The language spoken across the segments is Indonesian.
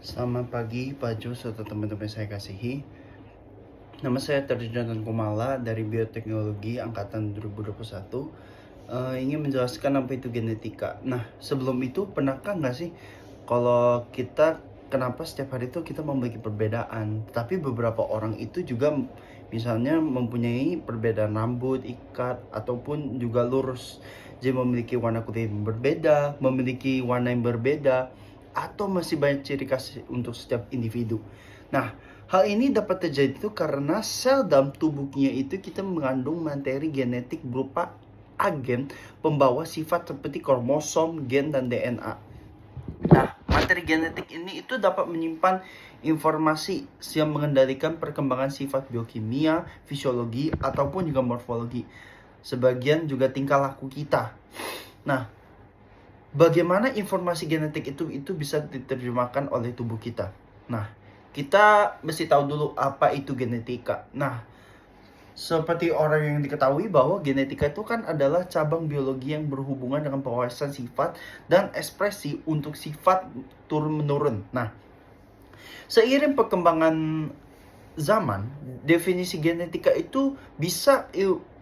Selamat pagi Pak Jo serta teman-teman saya kasihi. Nama saya Terjun Kumala dari Bioteknologi Angkatan 2021. Ingin menjelaskan apa itu genetika. Nah, sebelum itu pernahkah nggak sih kalau kita kenapa setiap hari itu kita memiliki perbedaan, tapi beberapa orang itu juga misalnya mempunyai perbedaan rambut, ikat, ataupun juga lurus. Jadi memiliki warna kulit yang berbeda, memiliki warna yang berbeda, atau masih banyak ciri khas untuk setiap individu. Nah, hal ini dapat terjadi itu karena sel dalam tubuhnya itu kita mengandung materi genetik berupa agen pembawa sifat seperti kromosom, gen, dan DNA. Nah, materi genetik ini itu dapat menyimpan informasi yang mengendalikan perkembangan sifat biokimia, fisiologi, ataupun juga morfologi. Sebagian juga tingkah laku kita. Nah, bagaimana informasi genetik itu bisa diterjemahkan oleh tubuh kita? Nah, kita mesti tahu dulu apa itu genetika. Nah, seperti orang yang diketahui bahwa genetika itu kan adalah cabang biologi yang berhubungan dengan pewarisan sifat dan ekspresi untuk sifat turun-menurun. Nah, seiring perkembangan zaman, definisi genetika itu bisa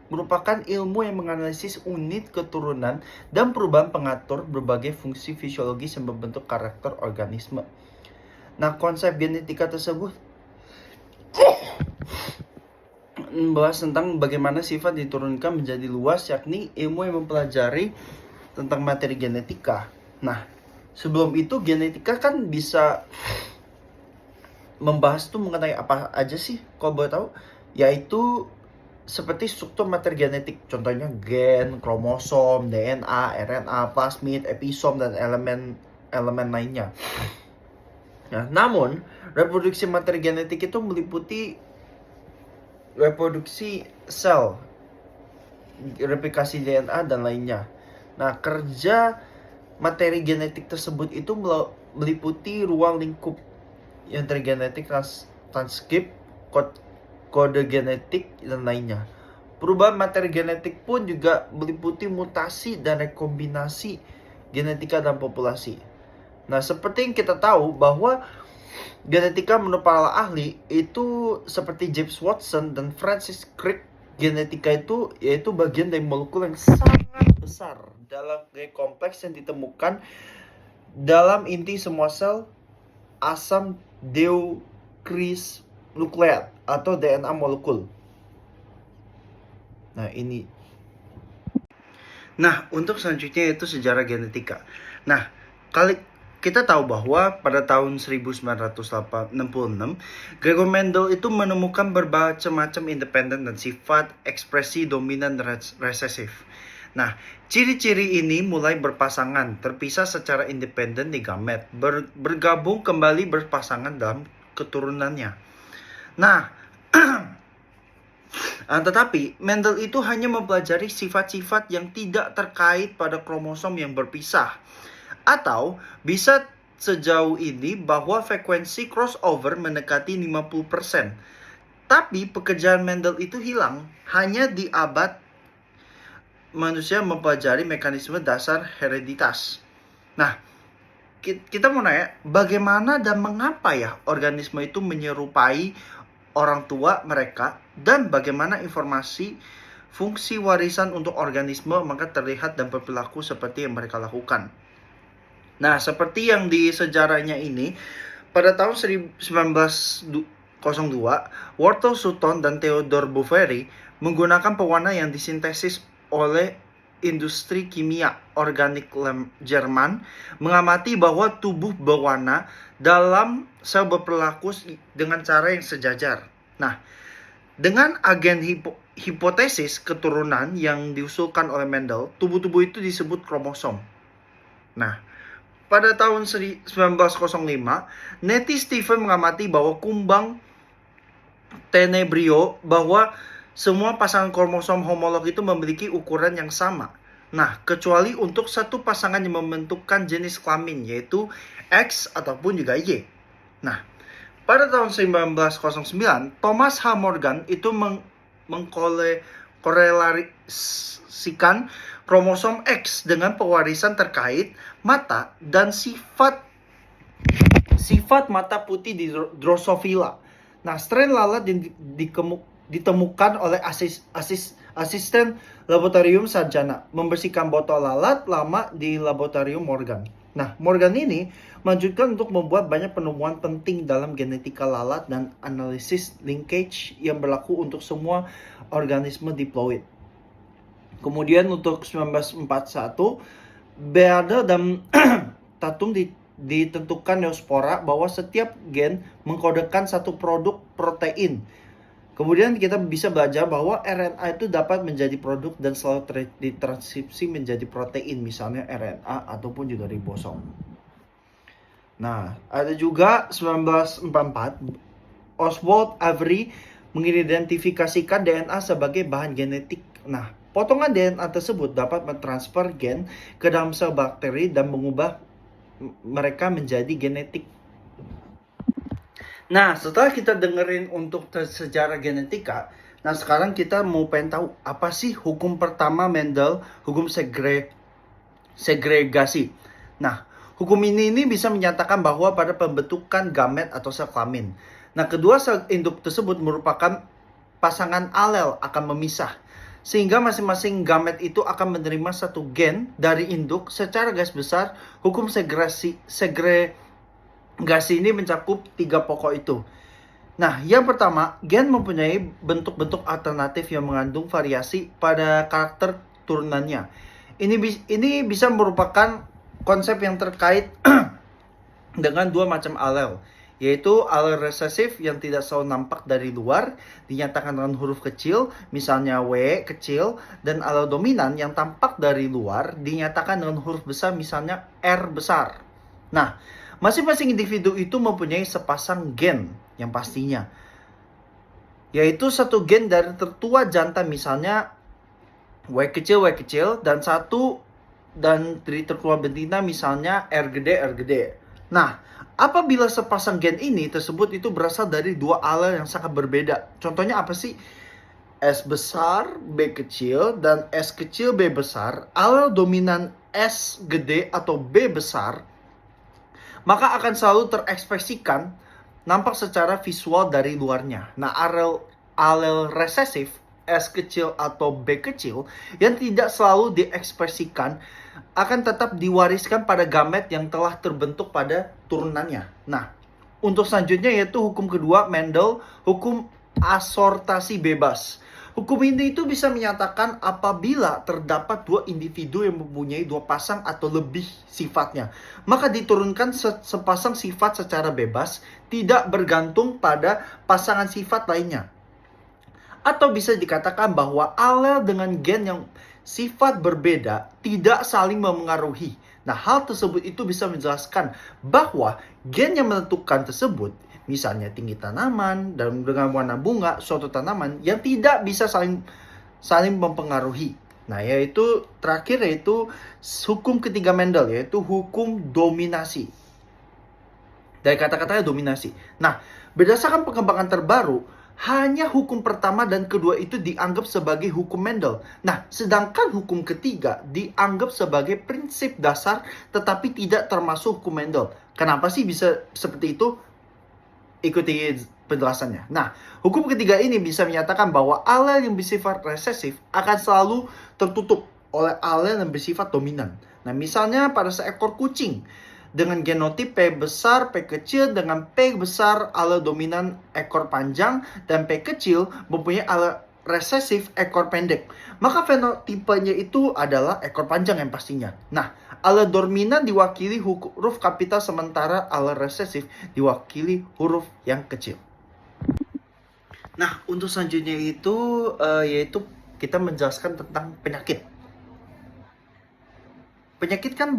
merupakan ilmu yang menganalisis unit keturunan dan perubahan pengatur berbagai fungsi fisiologis yang membentuk karakter organisme. Nah, konsep genetika tersebut membahas tentang bagaimana sifat diturunkan menjadi luas, yakni ilmu yang mempelajari tentang materi genetika. Nah, sebelum itu genetika kan bisa membahas tuh mengenai apa aja sih kalau boleh tahu, yaitu seperti struktur materi genetik, contohnya gen, kromosom, DNA, RNA, plasmid, episom, dan elemen lainnya. Nah, namun reproduksi materi genetik itu meliputi reproduksi sel, replikasi DNA, dan lainnya. Nah, kerja materi genetik tersebut itu meliputi ruang lingkup yang tergenetik, transkript, kode genetik, dan lainnya. Perubahan materi genetik pun juga meliputi mutasi dan rekombinasi genetika dalam populasi. Nah, seperti yang kita tahu bahwa genetika menurut para ahli itu seperti James Watson dan Francis Crick, genetika itu yaitu bagian dari molekul yang sangat besar dalam gaya kompleks yang ditemukan dalam inti semua sel asam deoxyribonucleat atau DNA molekul. Nah, untuk selanjutnya itu sejarah genetika. Nah, kita tahu bahwa pada tahun 1966, Gregor Mendel itu menemukan berbagai macam independen dan sifat ekspresi dominan resesif. Nah, ciri-ciri ini mulai berpasangan, terpisah secara independen di gamet, bergabung kembali berpasangan dalam keturunannya. Nah, tetapi Mendel itu hanya mempelajari sifat-sifat yang tidak terkait pada kromosom yang berpisah. Atau bisa sejauh ini bahwa frekuensi crossover mendekati 50%. Tapi pekerjaan Mendel itu hilang hanya di abad manusia mempelajari mekanisme dasar hereditas. Nah, kita mau nanya, bagaimana dan mengapa ya organisme itu menyerupai orang tua mereka, dan bagaimana informasi fungsi warisan untuk organisme maka terlihat dan berperilaku seperti yang mereka lakukan. Nah, seperti yang di sejarahnya ini, pada tahun 1902, Walter Sutton dan Theodor Boveri menggunakan pewarna yang disintesis oleh industri kimia organik Jerman mengamati bahwa tubuh berwarna dalam sel berperilaku dengan cara yang sejajar. Nah, dengan agen hipotesis keturunan yang diusulkan oleh Mendel, tubuh-tubuh itu disebut kromosom. Nah, pada tahun 1905, Nettie Stephen mengamati bahwa kumbang Tenebrio bahwa semua pasangan kromosom homolog itu memiliki ukuran yang sama. Nah, kecuali untuk satu pasangan yang membentukkan jenis kelamin, yaitu X ataupun juga Y. Nah, pada tahun 1909, Thomas H. Morgan itu mengkorelasikan kromosom X dengan pewarisan terkait mata dan sifat sifat mata putih di Drosophila. Nah, strain lalat yang ditemukan oleh asisten laboratorium sarjana membersihkan botol lalat lama di laboratorium Morgan. Nah, Morgan ini melanjutkan untuk membuat banyak penemuan penting dalam genetika lalat dan analisis linkage yang berlaku untuk semua organisme diploid. Kemudian untuk 1941, Beardle dan Tatum ditentukan Neospora bahwa setiap gen mengkodekan satu produk protein. Kemudian kita bisa belajar bahwa RNA itu dapat menjadi produk dan selalu ditranskripsi menjadi protein, misalnya RNA ataupun juga ribosom. Nah, ada juga 1944, Oswald Avery mengidentifikasikan DNA sebagai bahan genetik. Nah, potongan DNA tersebut dapat mentransfer gen ke dalam sel bakteri dan mengubah mereka menjadi genetik. Nah, setelah kita dengerin untuk sejarah genetika, nah sekarang kita mau pengen tahu apa sih hukum pertama Mendel, hukum segregasi. Nah, hukum ini bisa menyatakan bahwa pada pembentukan gamet atau sel kelamin, nah kedua sel induk tersebut merupakan pasangan alel akan memisah, sehingga masing-masing gamet itu akan menerima satu gen dari induk. Secara garis besar, hukum segregasi ini mencakup 3 pokok itu. Nah, yang pertama, gen mempunyai bentuk-bentuk alternatif yang mengandung variasi pada karakter turunannya. Ini bisa merupakan konsep yang terkait dengan 2 macam alel, yaitu alel resesif yang tidak selalu nampak dari luar, dinyatakan dengan huruf kecil, misalnya W kecil, dan alel dominan yang tampak dari luar, dinyatakan dengan huruf besar, misalnya R besar. Nah, masing-masing individu itu mempunyai sepasang gen yang pastinya, yaitu satu gen dari tertua jantan, misalnya W kecil, dan satu dan dari tertua betina, misalnya R gede. Nah, apabila sepasang gen ini tersebut itu berasal dari 2 alel yang sangat berbeda. Contohnya apa sih? S besar, B kecil, dan S kecil, B besar. Alel dominan S gede atau B besar, maka akan selalu terekspresikan nampak secara visual dari luarnya. Nah, alel resesif S kecil atau B kecil yang tidak selalu diekspresikan akan tetap diwariskan pada gamet yang telah terbentuk pada turunannya. Nah, untuk selanjutnya yaitu hukum kedua Mendel, hukum asortasi bebas. Hukum ini itu bisa menyatakan apabila terdapat 2 individu yang mempunyai 2 pasang atau lebih sifatnya, maka diturunkan sepasang sifat secara bebas, tidak bergantung pada pasangan sifat lainnya. Atau bisa dikatakan bahwa alel dengan gen yang sifat berbeda tidak saling memengaruhi. Nah, hal tersebut itu bisa menjelaskan bahwa gen yang menentukan tersebut, misalnya tinggi tanaman dan dengan warna bunga suatu tanaman, yang tidak bisa saling mempengaruhi. Nah, yaitu terakhir yaitu hukum ketiga Mendel, yaitu hukum dominasi. Dari kata-katanya dominasi. Nah, berdasarkan pengembangan terbaru, hanya hukum pertama dan kedua itu dianggap sebagai hukum Mendel. Nah, sedangkan hukum ketiga dianggap sebagai prinsip dasar tetapi tidak termasuk hukum Mendel. Kenapa sih bisa seperti itu? Ikuti penjelasannya. Nah, hukum ketiga ini bisa menyatakan bahwa alel yang bersifat resesif akan selalu tertutup oleh alel yang bersifat dominan. Nah, misalnya pada seekor kucing dengan genotip P besar, P kecil, dengan P besar alel dominan ekor panjang dan P kecil mempunyai alel resesif ekor pendek, maka fenotipenya itu adalah ekor panjang yang pastinya. Nah, alel dominan diwakili huruf kapital, sementara alel resesif diwakili huruf yang kecil. Nah, untuk selanjutnya itu yaitu kita menjelaskan tentang penyakit. Penyakit kan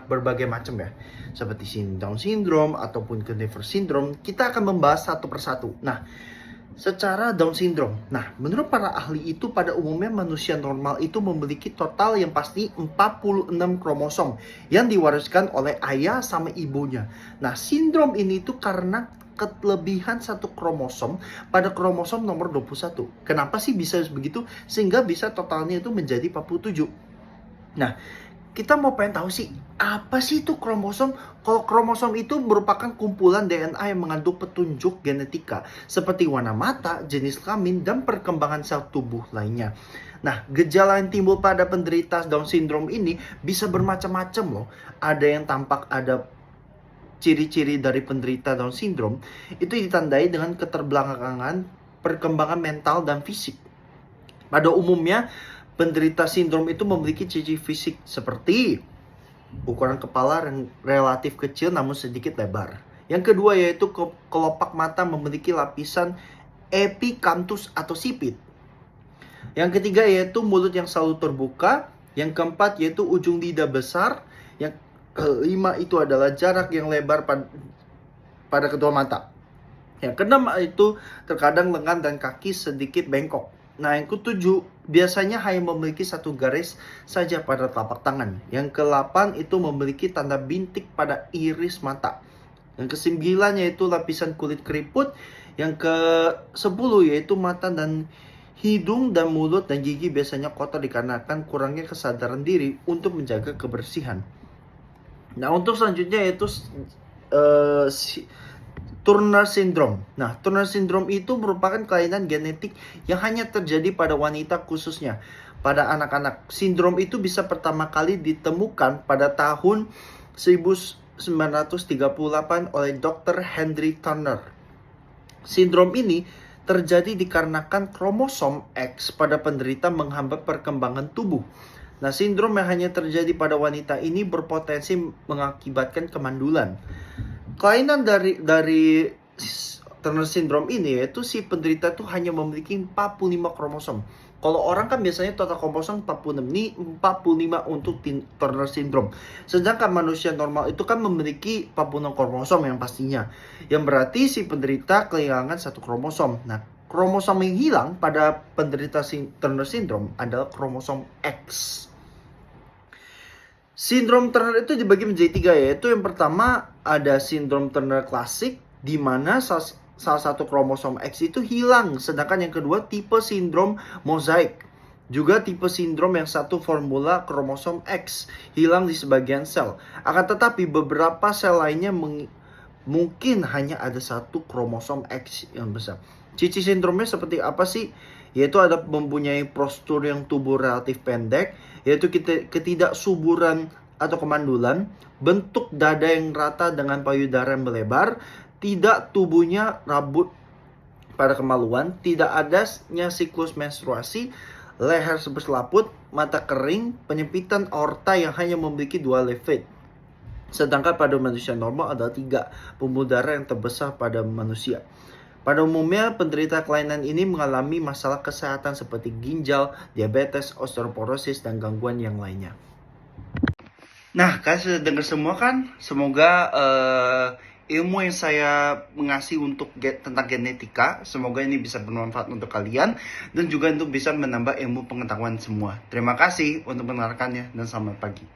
berbagai macam ya, seperti Down syndrome ataupun Gardner syndrome. Kita akan membahas satu persatu. Nah, secara Down syndrome, nah menurut para ahli itu pada umumnya manusia normal itu memiliki total yang pasti 46 kromosom yang diwariskan oleh ayah sama ibunya. Nah, sindrom ini itu karena kelebihan satu kromosom pada kromosom nomor 21. Kenapa sih bisa begitu? Sehingga bisa totalnya itu menjadi 47. Nah, kita mau pengen tahu sih, apa sih itu kromosom? Kalau kromosom itu merupakan kumpulan DNA yang mengandung petunjuk genetika seperti warna mata, jenis kelamin, dan perkembangan sel tubuh lainnya. Nah, gejala yang timbul pada penderita Down syndrome ini bisa bermacam-macam loh. Ada yang tampak ada ciri-ciri dari penderita Down syndrome itu ditandai dengan keterbelakangan perkembangan mental dan fisik. Pada umumnya, penderita sindrom itu memiliki ciri fisik seperti ukuran kepala yang relatif kecil namun sedikit lebar. Yang kedua yaitu kelopak mata memiliki lapisan epikanthus atau sipit. Yang ketiga yaitu mulut yang selalu terbuka. Yang keempat yaitu ujung lidah besar. Yang kelima itu adalah jarak yang lebar pada kedua mata. Yang keenam itu terkadang lengan dan kaki sedikit bengkok. Nah, yang ketujuh biasanya hanya memiliki satu garis saja pada telapak tangan. Yang ke-8 itu memiliki tanda bintik pada iris mata. Yang ke-9 yaitu lapisan kulit keriput. Yang ke-10 yaitu mata dan hidung dan mulut dan gigi biasanya kotor dikarenakan kurangnya kesadaran diri untuk menjaga kebersihan. Nah, untuk selanjutnya yaitu Turner Syndrome. Nah, Turner Syndrome itu merupakan kelainan genetik yang hanya terjadi pada wanita khususnya pada anak-anak. Sindrom itu bisa pertama kali ditemukan pada tahun 1938 oleh Dr. Henry Turner. Sindrom ini terjadi dikarenakan kromosom X pada penderita menghambat perkembangan tubuh. Nah, sindrom yang hanya terjadi pada wanita ini berpotensi mengakibatkan kemandulan. Kelainan dari Turner Syndrome ini yaitu si penderita tuh hanya memiliki 45 kromosom. Kalau orang kan biasanya total kromosom 46, ini 45 untuk Turner Syndrome. Sedangkan manusia normal itu kan memiliki 46 kromosom yang pastinya. Yang berarti si penderita kehilangan satu kromosom. Nah, kromosom yang hilang pada penderita Turner Syndrome adalah kromosom X. Sindrom Turner itu dibagi menjadi 3, yaitu yang pertama ada sindrom Turner klasik di mana salah satu kromosom X itu hilang, sedangkan yang kedua tipe sindrom mozaik. Juga tipe sindrom yang satu formula kromosom X hilang di sebagian sel. Akan tetapi beberapa sel lainnya mungkin hanya ada satu kromosom X yang besar. Ciri sindromnya seperti apa sih? Yaitu ada mempunyai postur yang tubuh relatif pendek, yaitu ketidaksuburan atau kemandulan, bentuk dada yang rata dengan payudara yang melebar, tidak tubuhnya rambut pada kemaluan, tidak adanya siklus menstruasi, leher berselaput, mata kering, penyempitan aorta yang hanya memiliki 2 leaflet. Sedangkan pada manusia normal ada 3 pembuluh darah yang terbesar pada manusia. Pada umumnya, penderita kelainan ini mengalami masalah kesehatan seperti ginjal, diabetes, osteoporosis, dan gangguan yang lainnya. Nah, kalian sudah dengar semua kan? Semoga ilmu yang saya mengasih tentang genetika, semoga ini bisa bermanfaat untuk kalian dan juga untuk bisa menambah ilmu pengetahuan semua. Terima kasih untuk mendengarkannya dan selamat pagi.